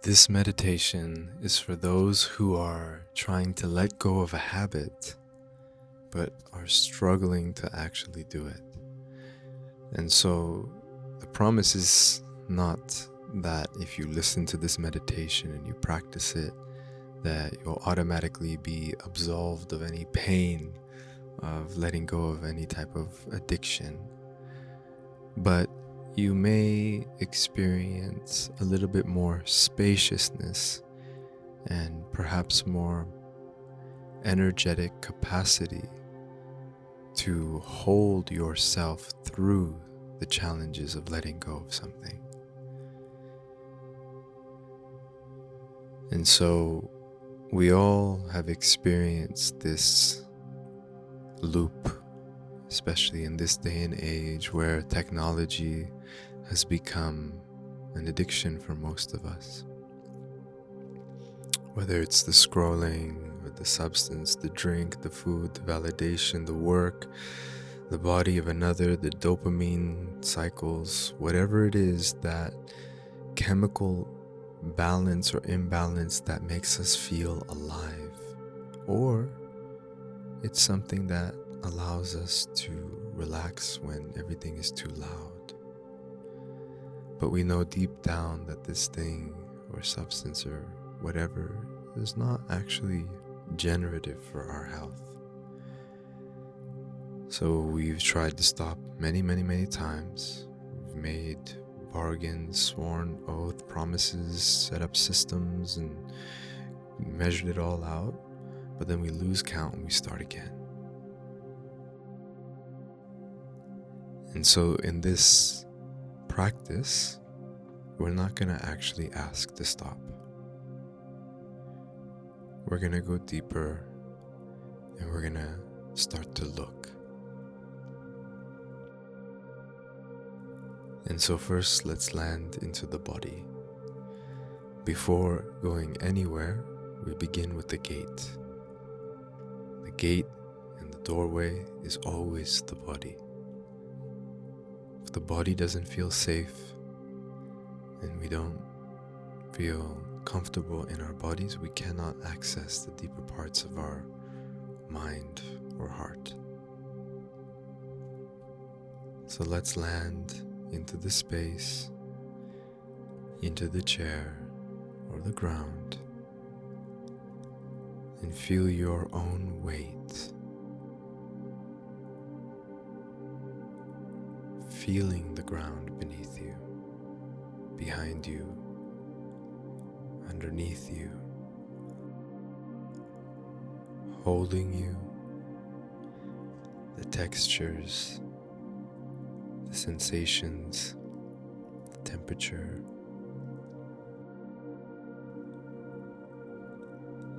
This meditation is for those who are trying to let go of a habit, but are struggling to actually do it. And so the promise is not that if you listen to this meditation and you practice it, that you'll automatically be absolved of any pain of letting go of any type of addiction. But you may experience a little bit more spaciousness and perhaps more energetic capacity to hold yourself through the challenges of letting go of something. And so we all have experienced this loop, especially in this day and age where technology has become an addiction for most of us. Whether it's the scrolling or the substance, the drink, the food, the validation, the work, the body of another, the dopamine cycles, whatever it is, that chemical balance or imbalance that makes us feel alive, or it's something that allows us to relax when everything is too loud. But we know deep down that this thing or substance or whatever is not actually generative for our health. So we've tried to stop many times. We've made bargains, sworn oath, promises, set up systems, and measured it all out. But then we lose count and we start again. And so in this practice, we're not going to actually ask to stop. We're going to go deeper and we're going to start to look. And so first, let's land into the body. Before going anywhere, we begin with the gate. The gate and the doorway is always the body. If the body doesn't feel safe and we don't feel comfortable in our bodies, we cannot access the deeper parts of our mind or heart. So let's land into the space, into the chair or the ground, and feel your own weight. Feeling the ground beneath you, behind you, underneath you, holding you, the textures, the sensations, the temperature.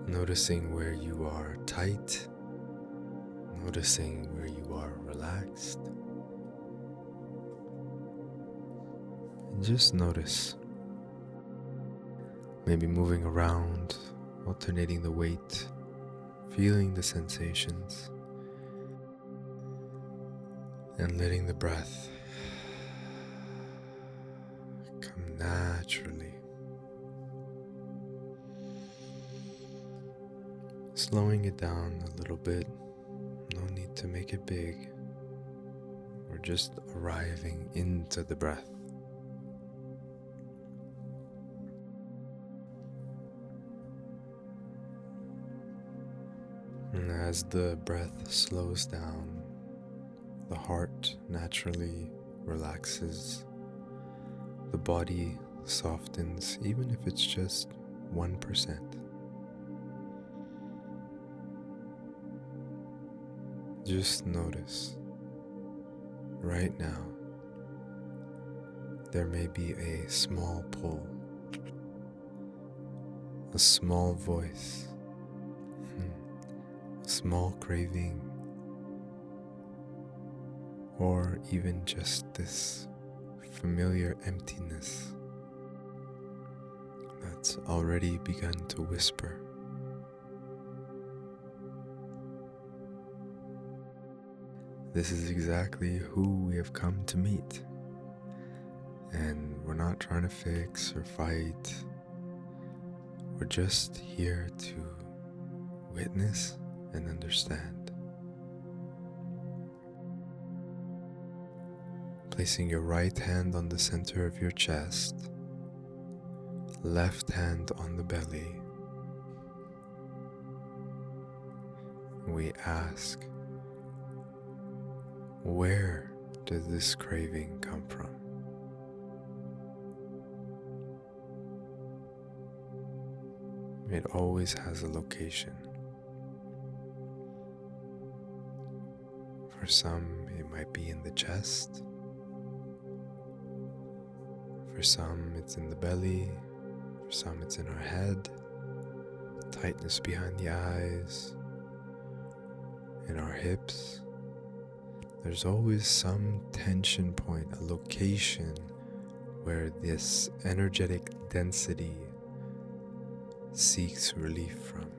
Noticing where you are tight, noticing where you are relaxed. And just notice. Maybe moving around, alternating the weight, feeling the sensations, and letting the breath come naturally. Slowing it down a little bit, no need to make it big. We're just arriving into the breath. And as the breath slows down, the heart naturally relaxes, the body softens, even if it's just 1%. Just notice, right now, there may be a small pull, a small voice, a small craving, or even just this familiar emptiness that's already begun to whisper. This is exactly who we have come to meet. And we're not trying to fix or fight. We're just here to witness and understand. Placing your right hand on the center of your chest, left hand on the belly, we ask, where does this craving come from? It always has a location. For some, it might be in the chest. For some, it's in the belly. For some, it's in our head. Tightness behind the eyes. In our hips. There's always some tension point, a location where this energetic density seeks relief from.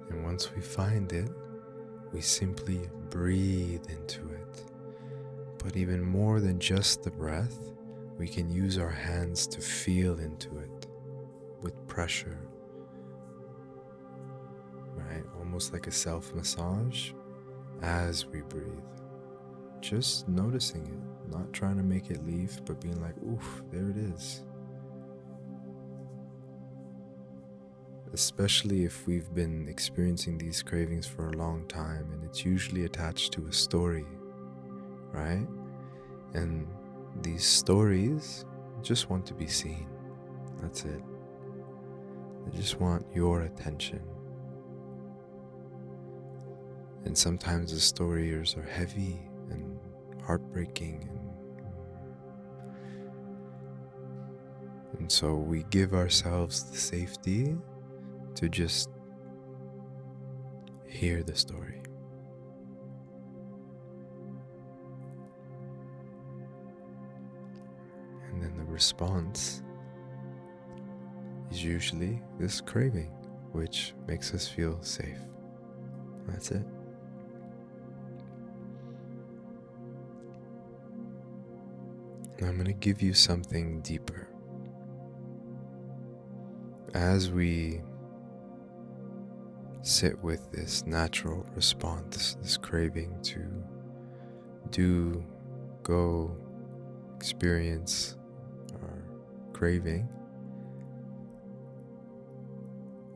And once we find it, we simply breathe into it. But even more than just the breath, we can use our hands to feel into it with pressure, right? Almost like a self-massage as we breathe. Just noticing it, not trying to make it leave, but being like, oof, there it is. Especially if we've been experiencing these cravings for a long time, and it's usually attached to a story, right? And these stories just want to be seen. That's it. They just want your attention. And sometimes the stories are heavy and heartbreaking, and so we give ourselves the safety to just hear the story. And then the response is usually this craving, which makes us feel safe. That's it. Now I'm going to give you something deeper. As we sit with this natural response, this craving to do, go, experience our craving,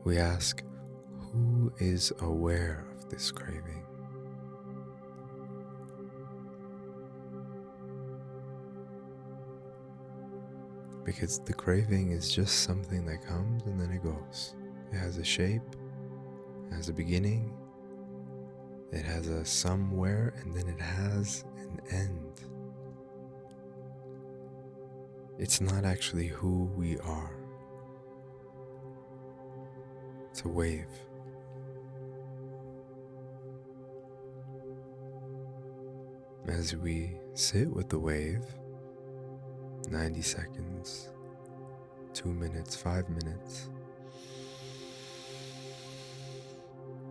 we ask, who is aware of this craving? Because the craving is just something that comes and then it goes. It has a shape, it has a beginning, it has a somewhere, and then it has an end. It's not actually who we are. It's a wave. As we sit with the wave, 90 seconds, 2 minutes, 5 minutes,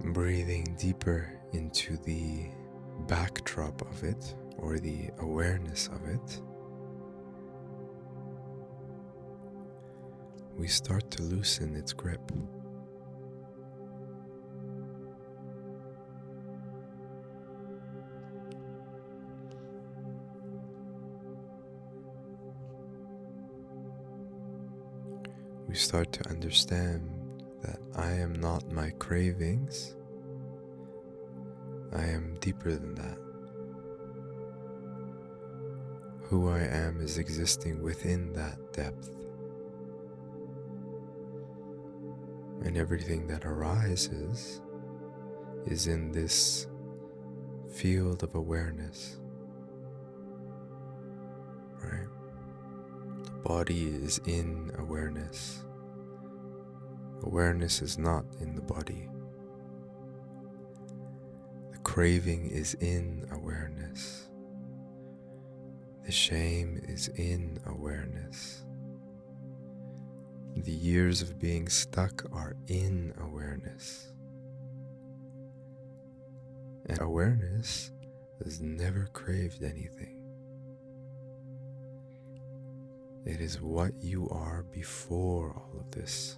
breathing deeper into the backdrop of it, or the awareness of it, we start to loosen its grip. We start to understand that I am not my cravings. I am deeper than that. Who I am is existing within that depth. And everything that arises is in this field of awareness, right? The body is in awareness. Awareness is not in the body. The craving is in awareness. The shame is in awareness. The years of being stuck are in awareness. And awareness has never craved anything. It is what you are before all of this.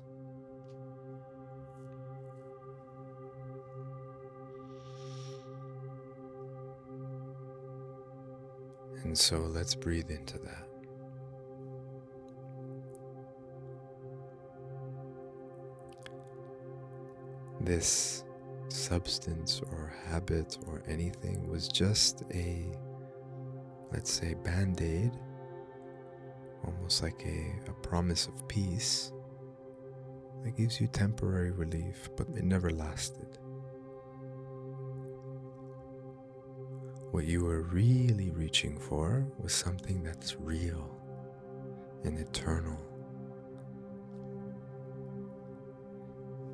And so let's breathe into that. This substance or habit or anything was just a, let's say, band-aid, almost like a promise of peace that gives you temporary relief, but it never lasted. What you were really reaching for was something that's real and eternal.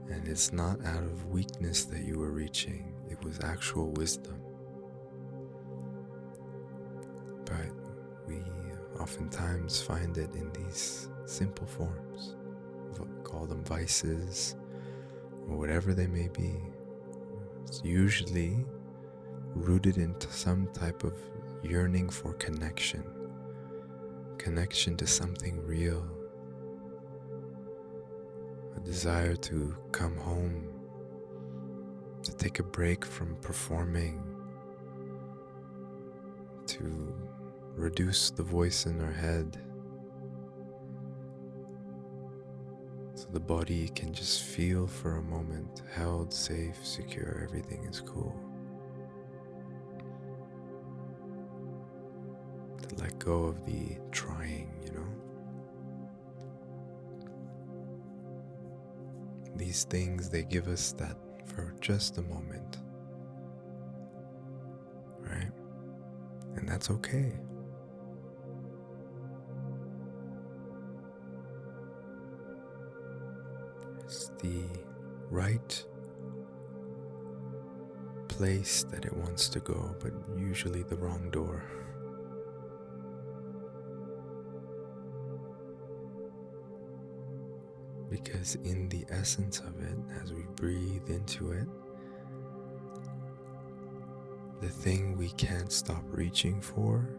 And it's not out of weakness that you were reaching, it was actual wisdom. But we oftentimes find it in these simple forms. We call them vices, or whatever they may be. It's usually rooted into some type of yearning for connection to something real, a desire to come home, to take a break from performing, to reduce the voice in our head so the body can just feel for a moment held, safe, secure, everything is cool. To let go of the trying, These things, they give us that for just a moment, right? And that's okay. It's the right place that it wants to go, but usually the wrong door. Because in the essence of it, as we breathe into it, the thing we can't stop reaching for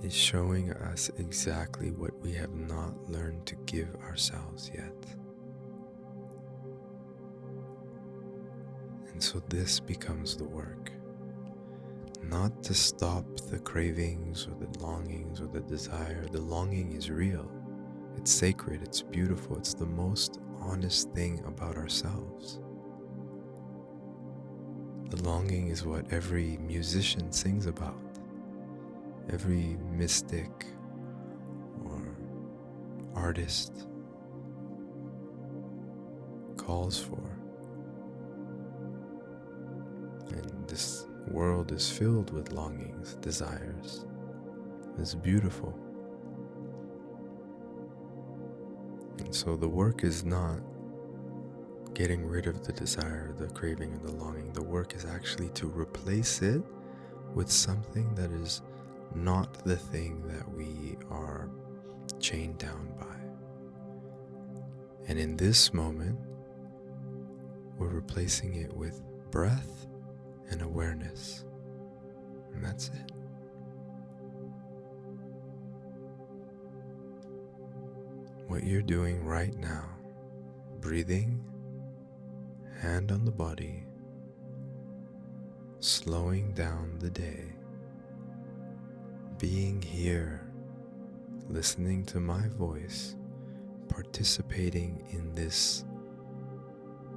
is showing us exactly what we have not learned to give ourselves yet. And so this becomes the work. Not to stop the cravings or the longings or the desire. The longing is real. It's sacred, it's beautiful, it's the most honest thing about ourselves. The longing is what every musician sings about, every mystic or artist calls for. And this world is filled with longings, desires. It's beautiful. And so the work is not getting rid of the desire, the craving, and the longing. The work is actually to replace it with something that is not the thing that we are chained down by. And in this moment, we're replacing it with breath and awareness. And that's it. What you're doing right now, breathing, hand on the body, slowing down the day, being here, listening to my voice, participating in this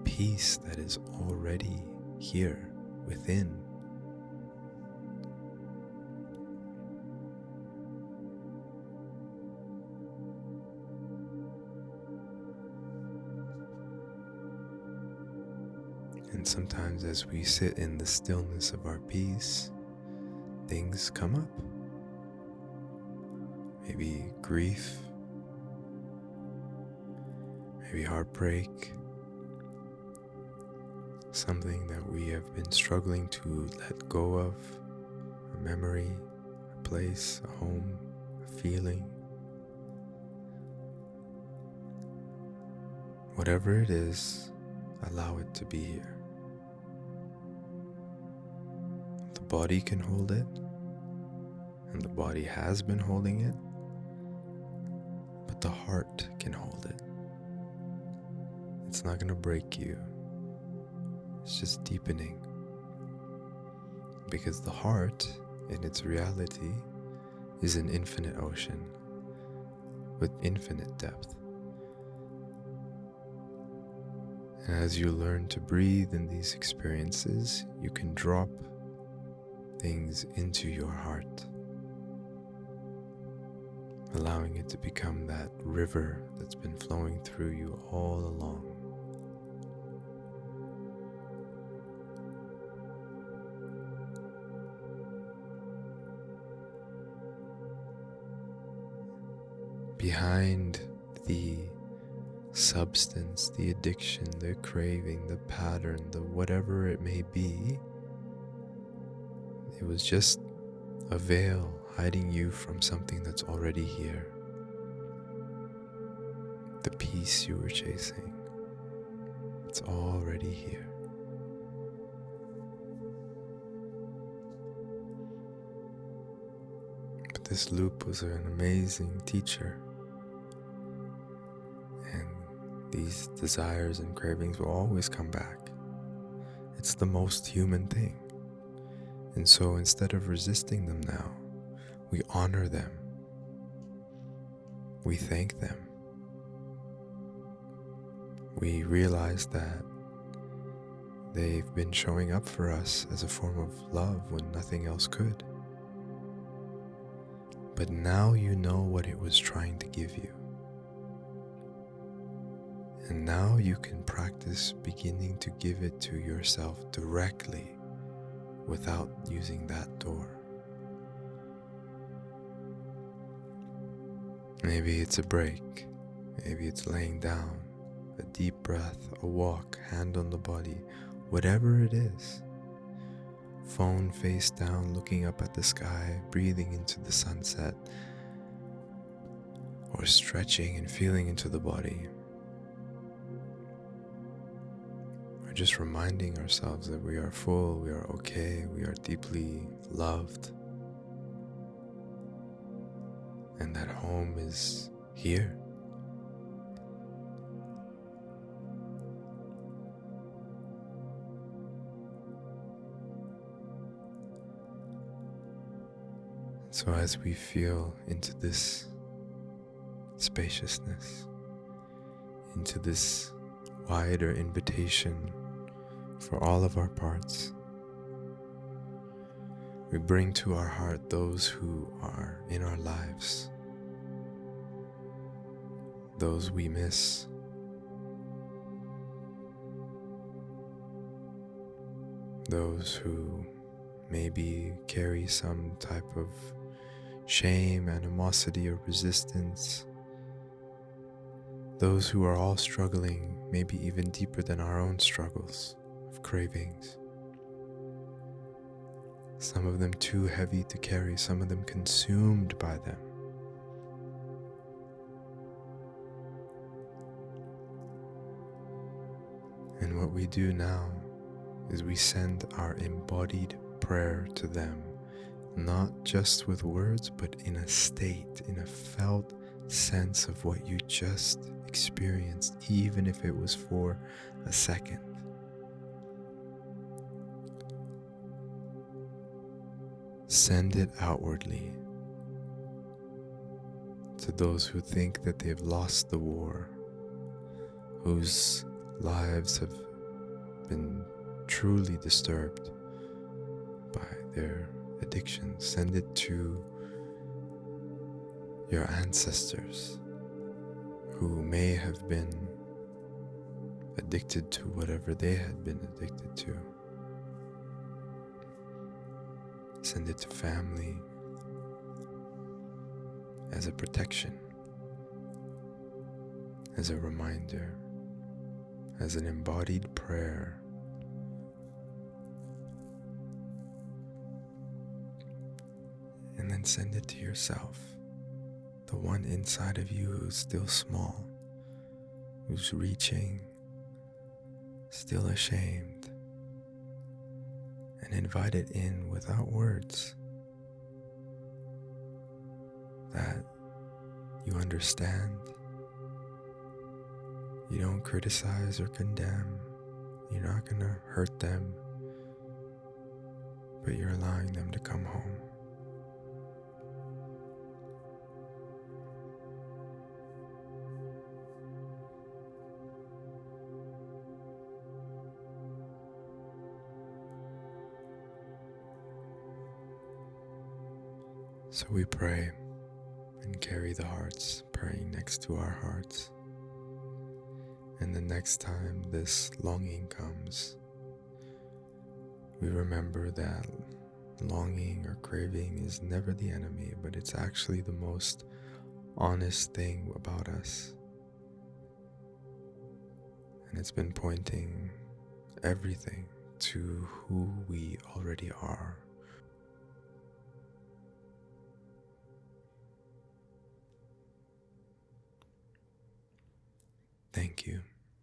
peace that is already here within. And sometimes as we sit in the stillness of our peace, things come up. Maybe grief, maybe heartbreak, something that we have been struggling to let go of, a memory, a place, a home, a feeling. Whatever it is, allow it to be here. The body can hold it, and the body has been holding it, the heart can hold it. It's not going to break you. It's just deepening. Because the heart, in its reality, is an infinite ocean with infinite depth. And as you learn to breathe in these experiences, you can drop things into your heart, allowing it to become that river that's been flowing through you all along. Behind the substance, the addiction, the craving, the pattern, the whatever it may be, it was just a veil hiding you from something that's already here. The peace you were chasing, it's already here. But this loop was an amazing teacher. And these desires and cravings will always come back. It's the most human thing. And so instead of resisting them now, we honor them. We thank them. We realize that they've been showing up for us as a form of love when nothing else could. But now you know what it was trying to give you. And now you can practice beginning to give it to yourself directly without using that door. Maybe it's a break. Maybe it's laying down, a deep breath, a walk, hand on the body, whatever it is. Phone face down, looking up at the sky, breathing into the sunset, or stretching and feeling into the body. Or just reminding ourselves that we are full, we are okay, we are deeply loved, and that home is here. So as we feel into this spaciousness, into this wider invitation for all of our parts, we bring to our heart those who are in our lives, those we miss, those who maybe carry some type of shame, animosity, or resistance, those who are all struggling, maybe even deeper than our own struggles of cravings. Some of them too heavy to carry, some of them consumed by them. And what we do now is we send our embodied prayer to them, not just with words, but in a state, in a felt sense of what you just experienced, even if it was for a second. Send it outwardly to those who think that they've lost the war, whose lives have been truly disturbed by their addiction. Send it to your ancestors who may have been addicted to whatever they had been addicted to. Send it to family as a protection, as a reminder, as an embodied prayer. And then send it to yourself, the one inside of you who's still small, who's reaching, still ashamed, and invite it in without words, that you understand, You don't criticize or condemn. You're not going to hurt them, but you're allowing them to come home. So we pray and carry the hearts, praying next to our hearts. And the next time this longing comes, we remember that longing or craving is never the enemy, but it's actually the most honest thing about us. And it's been pointing everything to who we already are. Thank you.